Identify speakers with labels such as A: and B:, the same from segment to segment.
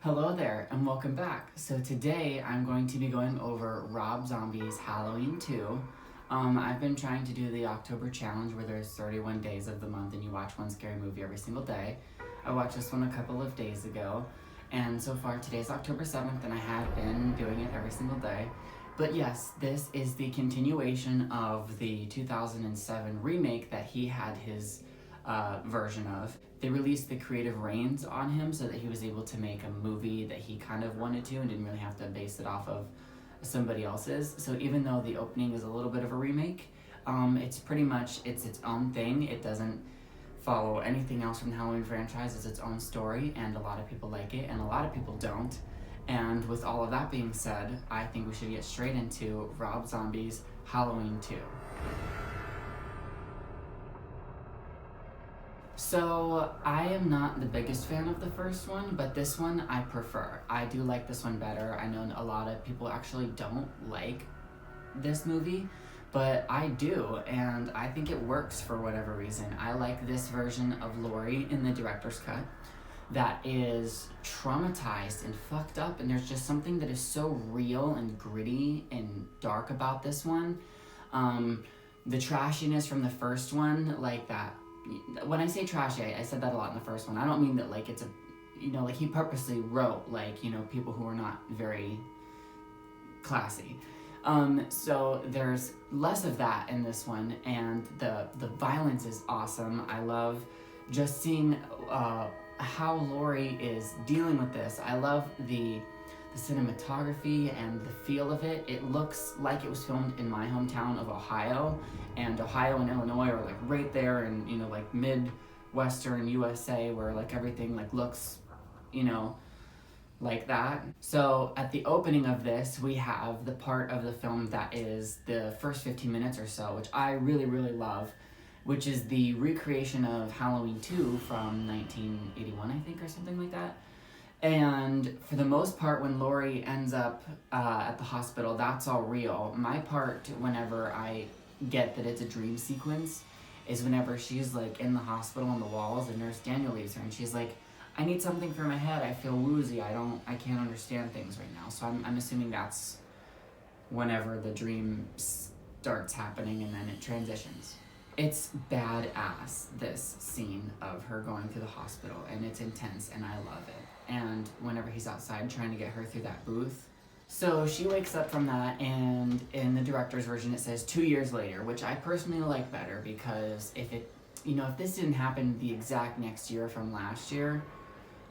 A: Hello there and welcome back. So today I'm going to be going over Rob Zombie's Halloween 2. I've been trying to do the October challenge where there's 31 days of the month and you watch one scary movie every single day. I watched this one a couple of days ago, and so far today's October 7th and I have been doing it every single day. But yes, this is the continuation of the 2007 remake that he had his version of. They released the creative reins on him so that he was able to make a movie that he kind of wanted to and didn't really have to base it off of somebody else's. So even though the opening is a little bit of a remake, it's pretty much its own thing. It doesn't follow anything else from the Halloween franchise. It's its own story, and a lot of people like it and a lot of people don't. And with all of that being said, I think we should get straight into Rob Zombie's Halloween 2. So, I am not the biggest fan of the first one, but this one I prefer. I do like this one better. I know a lot of people actually don't like this movie, but I do, and I think it works for whatever reason. I like this version of Laurie in the director's cut that is traumatized and fucked up, and there's just something that is so real and gritty and dark about this one. The trashiness from the first one, like that. When I say trashy, I said that a lot in the first one. I don't mean that like it's like he purposely wrote like, people who are not very classy. So there's less of that in this one, and the violence is awesome. I love just seeing how Laurie is dealing with this. I love the cinematography and the feel of it. It looks like it was filmed in my hometown of Ohio, and Ohio and Illinois are like right there in like Midwestern USA, where like everything like looks like that. So at the opening of this, we have the part of the film that is the first 15 minutes or so, which I really love, which is the recreation of Halloween 2 from 1981, I think, or something like that. And for the most part, when Laurie ends up at the hospital, that's all real. My part, whenever I get that it's a dream sequence, is whenever she's like in the hospital on the walls and Nurse Daniel leaves her and she's like, I need something for my head, I feel woozy, I can't understand things right now. So I'm assuming that's whenever the dream starts happening and then it transitions. It's badass, this scene of her going through the hospital, and it's intense, and I love it. And whenever he's outside trying to get her through that booth. So she wakes up from that, and in the director's version it says 2 years later, which I personally like better, because if this didn't happen the exact next year from last year,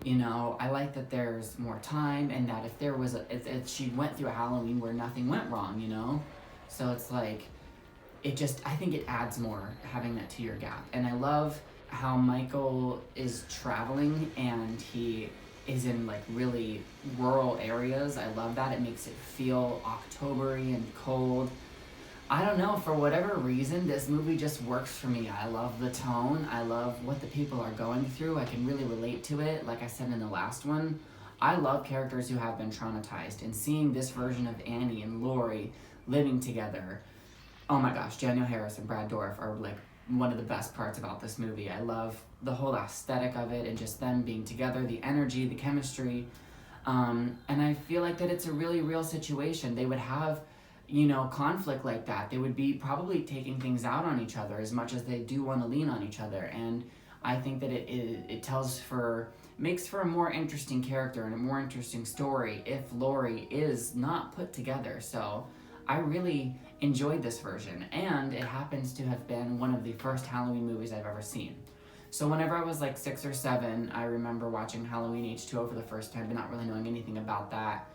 A: I like that there's more time, and that if she went through a Halloween where nothing went wrong, So it's like, I think it adds more having that 2-year gap. And I love how Michael is traveling and he is in like really rural areas. I love that. It makes it feel October-y and cold. I don't know, for whatever reason, this movie just works for me. I love the tone. I love what the people are going through. I can really relate to it. Like I said in the last one, I love characters who have been traumatized, and seeing this version of Annie and Laurie living together, oh my gosh, Daniel Harris and Brad Dourif are like one of the best parts about this movie. I love the whole aesthetic of it and just them being together, the energy, the chemistry. And I feel like that it's a really real situation. They would have, conflict like that. They would be probably taking things out on each other as much as they do want to lean on each other. And I think that it makes for a more interesting character and a more interesting story if Laurie is not put together. So I really enjoyed this version, and it happens to have been one of the first Halloween movies I've ever seen. So whenever I was like 6 or 7, I remember watching Halloween H2O for the first time, but not really knowing anything about that,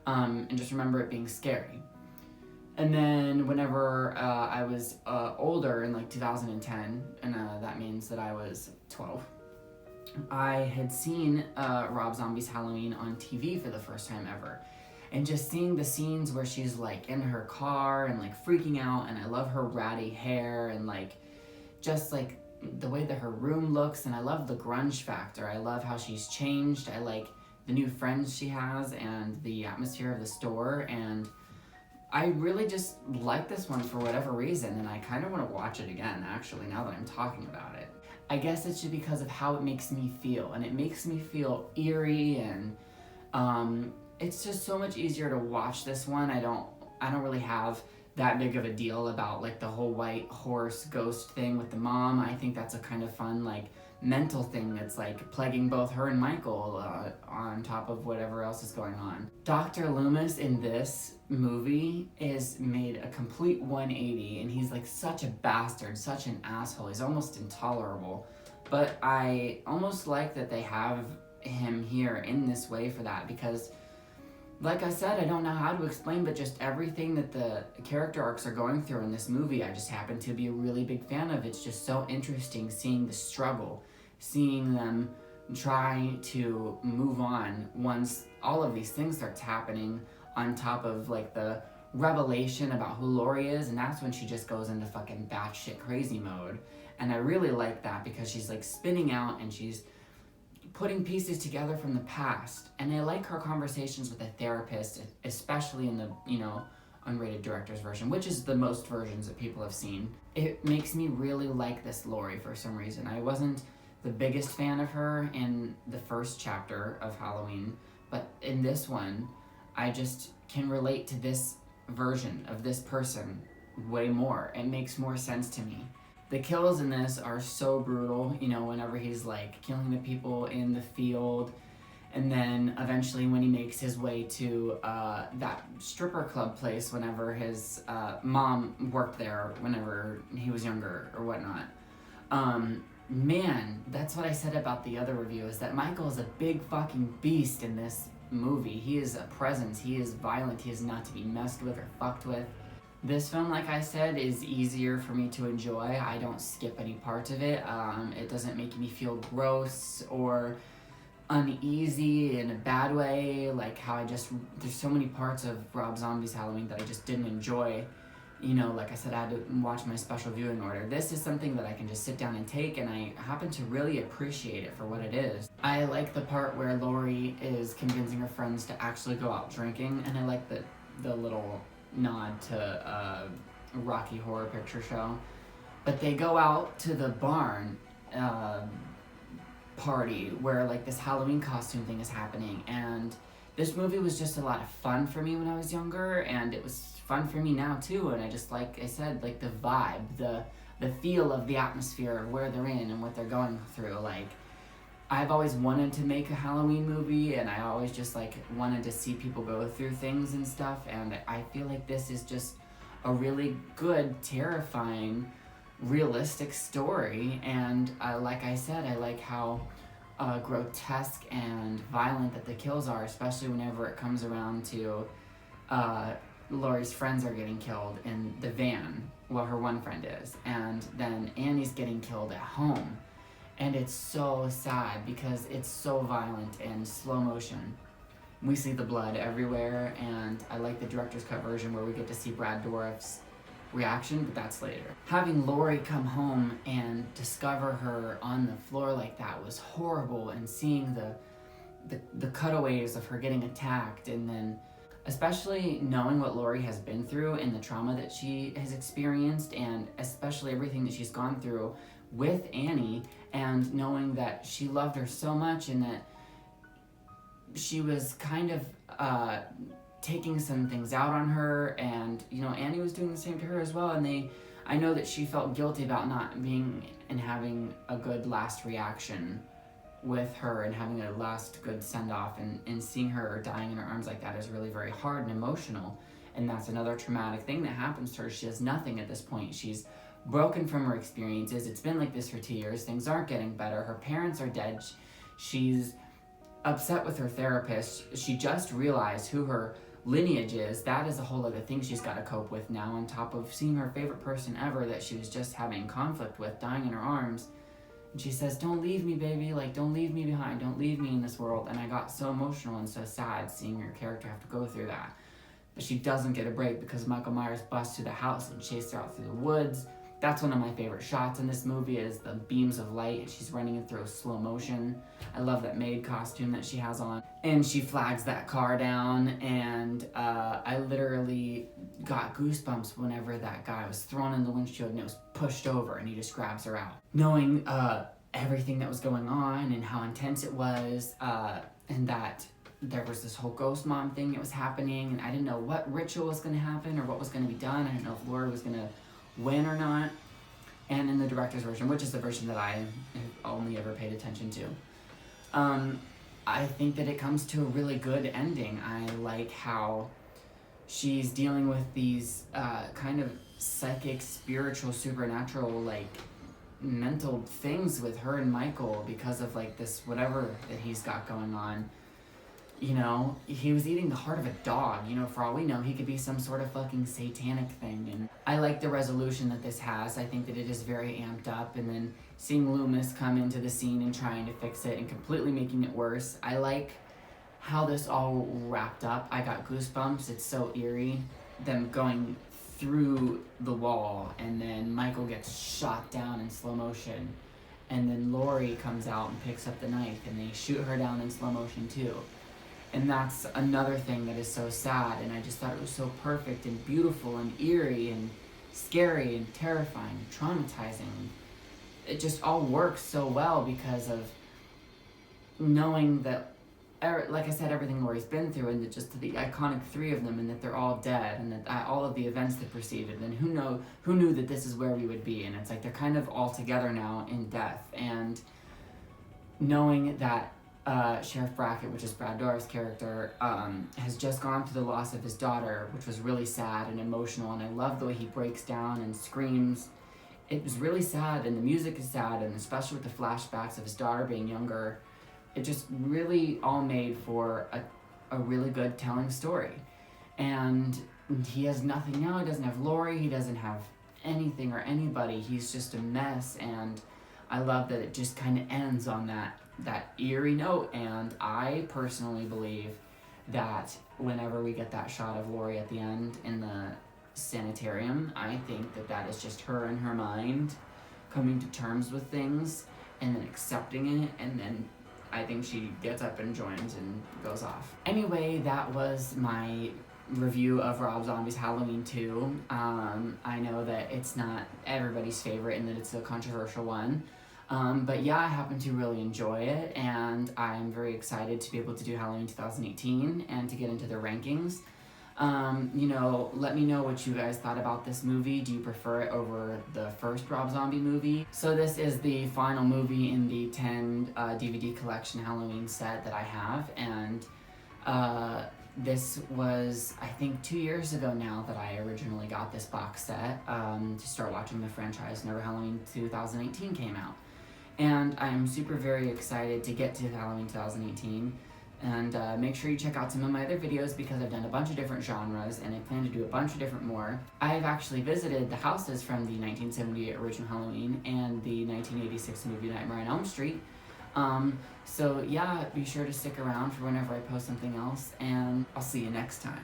A: and just remember it being scary. And then whenever I was older, in like 2010, and that means that I was 12, I had seen Rob Zombie's Halloween on TV for the first time ever. And just seeing the scenes where she's like in her car and like freaking out, and I love her ratty hair and like just like the way that her room looks, and I love the grunge factor. I love how she's changed. I like the new friends she has and the atmosphere of the store, and I really just like this one for whatever reason, and I kind of want to watch it again actually now that I'm talking about it. I guess it's just because of how it makes me feel, and it makes me feel eerie and It's just so much easier to watch this one. I don't really have that big of a deal about like the whole white horse ghost thing with the mom. I think that's a kind of fun like mental thing that's like plaguing both her and Michael on top of whatever else is going on. Dr. Loomis in this movie is made a complete 180, and he's like such a bastard, such an asshole. He's almost intolerable. But I almost like that they have him here in this way for that, because like I said, I don't know how to explain, but just everything that the character arcs are going through in this movie, I just happen to be a really big fan of. It's just so interesting seeing the struggle, seeing them try to move on once all of these things starts happening, on top of like the revelation about who Lori is, and that's when she just goes into fucking batshit crazy mode. And I really like that because she's like spinning out and she's putting pieces together from the past. And I like her conversations with the therapist, especially in the, unrated director's version, which is the most versions that people have seen. It makes me really like this Lori for some reason. I wasn't the biggest fan of her in the first chapter of Halloween, but in this one, I just can relate to this version of this person way more. It makes more sense to me. The kills in this are so brutal, whenever he's like killing the people in the field, and then eventually when he makes his way to that stripper club place whenever his mom worked there whenever he was younger or whatnot. Man, that's what I said about the other review, is that Michael is a big fucking beast in this movie. He is a presence, he is violent, he is not to be messed with or fucked with. This film, like I said, is easier for me to enjoy. I don't skip any parts of it. It doesn't make me feel gross or uneasy in a bad way, like how there's so many parts of Rob Zombie's Halloween that I just didn't enjoy. Like I said, I had to watch my special viewing order. This is something that I can just sit down and take, and I happen to really appreciate it for what it is. I like the part where Lori is convincing her friends to actually go out drinking, and I like the little nod to Rocky Horror Picture Show. But they go out to the barn party where like this Halloween costume thing is happening, and this movie was just a lot of fun for me when I was younger, and it was fun for me now too. And I just, like I said, like the vibe, the feel of the atmosphere of where they're in and what they're going through. Like, I've always wanted to make a Halloween movie, and I always just like wanted to see people go through things and stuff, and I feel like this is just a really good, terrifying, realistic story. And like I said, I like how grotesque and violent that the kills are, especially whenever it comes around to Laurie's friends are getting killed in the van, well, her one friend is, and then Annie's getting killed at home. And it's so sad because it's so violent and slow motion. We see the blood everywhere, and I like the director's cut version where we get to see Brad Dourif's reaction, but that's later. Having Laurie come home and discover her on the floor like that was horrible, and seeing the cutaways of her getting attacked, and then especially knowing what Laurie has been through and the trauma that she has experienced, and especially everything that she's gone through with Annie, and knowing that she loved her so much and that she was kind of taking some things out on her, and Annie was doing the same to her as well, and I know that she felt guilty about not being and having a good last reaction with her and having a last good send-off, and seeing her dying in her arms like that is really very hard and emotional. And that's another traumatic thing that happens to her. She has nothing at this point. She's broken from her experiences. It's been like this for 2 years. Things aren't getting better. Her parents are dead. She's upset with her therapist. She just realized who her lineage is. That is a whole other thing she's got to cope with now, on top of seeing her favorite person ever that she was just having conflict with dying in her arms. And she says, "Don't leave me, baby. Like, don't leave me behind. Don't leave me in this world." And I got so emotional and so sad seeing her character have to go through that. But she doesn't get a break because Michael Myers busts through the house and chases her out through the woods. That's one of my favorite shots in this movie, is the beams of light, and she's running it through slow motion. I love that maid costume that she has on. And she flags that car down, and I literally got goosebumps whenever that guy was thrown in the windshield and it was pushed over and he just grabs her out. Knowing everything that was going on and how intense it was, and that there was this whole ghost mom thing that was happening, and I didn't know what ritual was going to happen or what was going to be done. I didn't know if Laurie was going to win or not. And in the director's version, which is the version that I have only ever paid attention to, I think that it comes to a really good ending. I like how she's dealing with these kind of psychic, spiritual, supernatural, like mental things with her and Michael because of like this whatever that he's got going on. You know, he was eating the heart of a dog. You know, for all we know, he could be some sort of fucking satanic thing. And I like the resolution that this has. I think that it is very amped up. And then seeing Loomis come into the scene and trying to fix it and completely making it worse. I like how this all wrapped up. I got goosebumps. It's so eerie. Them going through the wall, and then Michael gets shot down in slow motion. And then Laurie comes out and picks up the knife, and they shoot her down in slow motion too. And that's another thing that is so sad, and I just thought it was so perfect and beautiful and eerie and scary and terrifying and traumatizing. It just all works so well because of knowing that, like I said, everything Laurie's been through, and just the iconic three of them, and that they're all dead, and that all of the events that preceded, and who knew that this is where we would be, and it's like they're kind of all together now in death, and knowing that Sheriff Brackett, which is Brad Dourif's character, has just gone through the loss of his daughter, which was really sad and emotional, and I love the way he breaks down and screams. It was really sad, and the music is sad, and especially with the flashbacks of his daughter being younger, it just really all made for a really good telling story. And he has nothing now. He doesn't have Laurie. He doesn't have anything or anybody. He's just a mess, and I love that it just kind of ends on that eerie note. And I personally believe that whenever we get that shot of Laurie at the end in the sanitarium, I think that is just her in her mind coming to terms with things and then accepting it, and then I think she gets up and joins and goes off. Anyway, that was my review of Rob Zombie's Halloween 2. I know that it's not everybody's favorite and that it's a controversial one. But yeah, I happen to really enjoy it, and I'm very excited to be able to do Halloween 2018 and to get into the rankings. You know, let me know what you guys thought about this movie. Do you prefer it over the first Rob Zombie movie? So this is the final movie in the 10 DVD collection Halloween set that I have, and this was, I think, 2 years ago now that I originally got this box set to start watching the franchise whenever Halloween 2018 came out. And I'm super very excited to get to Halloween 2018. And make sure you check out some of my other videos because I've done a bunch of different genres and I plan to do a bunch of different more. I've actually visited the houses from the 1978 original Halloween and the 1986 movie Nightmare on Elm Street. So yeah, be sure to stick around for whenever I post something else, and I'll see you next time.